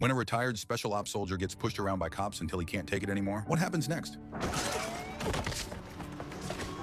When a retired special ops soldier gets pushed around by cops until he can't take it anymore, what happens next?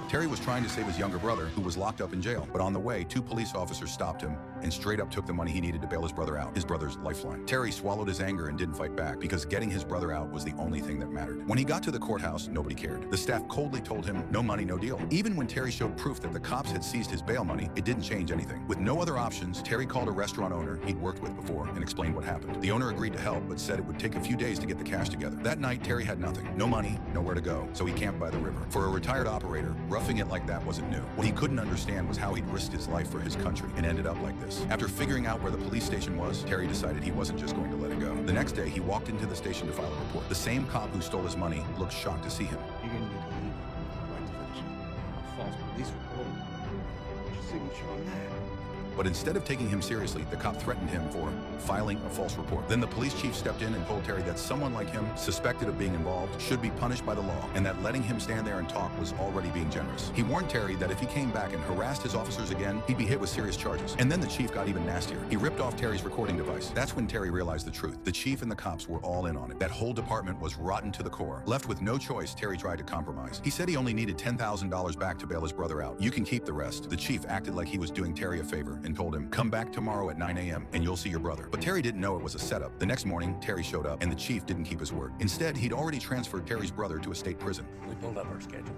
Terry was trying to save his younger brother, who was locked up in jail. But on the way, 2 police officers stopped him and straight up took the money he needed to bail his brother out, his brother's lifeline. Terry swallowed his anger and didn't fight back because getting his brother out was the only thing that mattered. When he got to the courthouse, nobody cared. The staff coldly told him, no money, no deal. Even when Terry showed proof that the cops had seized his bail money, it didn't change anything. With no other options, Terry called a restaurant owner he'd worked with before and explained what happened. The owner agreed to help, but said it would take a few days to get the cash together. That night, Terry had nothing. No money, nowhere to go, so he camped by the river. For a retired operator, roughing it like that wasn't new. What he couldn't understand was how he'd risked his life for his country and ended up like this. After figuring out where the police station was, Terry decided he wasn't just going to let it go. The next day, he walked into the station to file a report. The same cop who stole his money looked shocked to see him. You're gonna need to leave. I'd like to finish a false police report. What's your signature on that? But instead of taking him seriously, the cop threatened him for filing a false report. Then the police chief stepped in and told Terry that someone like him, suspected of being involved, should be punished by the law, and that letting him stand there and talk was already being generous. He warned Terry that if he came back and harassed his officers again, he'd be hit with serious charges. And then the chief got even nastier. He ripped off Terry's recording device. That's when Terry realized the truth. The chief and the cops were all in on it. That whole department was rotten to the core. Left with no choice, Terry tried to compromise. He said he only needed $10,000 back to bail his brother out. You can keep the rest. The chief acted like he was doing Terry a favor and told him, come back tomorrow at 9 a.m. and you'll see your brother. But Terry didn't know it was a setup. The next morning, Terry showed up and the chief didn't keep his word. Instead, he'd already transferred Terry's brother to a state prison. We pulled up our schedule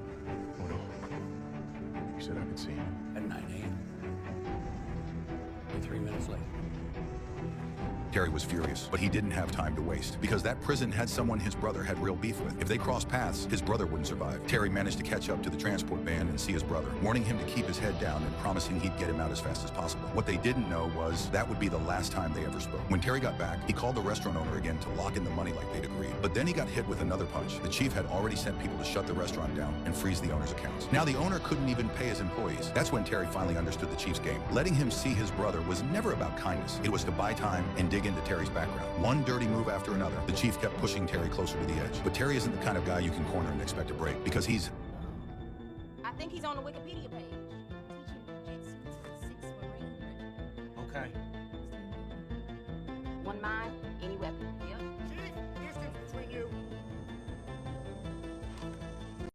Hold on. You said I could see him. at 9 a.m. We're 3 minutes late. Terry was furious, but he didn't have time to waste because that prison had someone his brother had real beef with. If they crossed paths, his brother wouldn't survive. Terry managed to catch up to the transport van and see his brother, warning him to keep his head down and promising he'd get him out as fast as possible. What they didn't know was that would be the last time they ever spoke. When Terry got back, he called the restaurant owner again to lock in the money like they'd agreed. But then he got hit with another punch. The chief had already sent people to shut the restaurant down and freeze the owner's accounts. Now the owner couldn't even pay his employees. That's when Terry finally understood the chief's game. Letting him see his brother was never about kindness. It was to buy time and dig into Terry's background. One dirty move after another, the chief kept pushing Terry closer to the edge. But Terry isn't the kind of guy you can corner and expect a break because he's... I think he's on the Wikipedia page. Teaching jujitsu to 6 Marine. Okay. One mind, any weapon.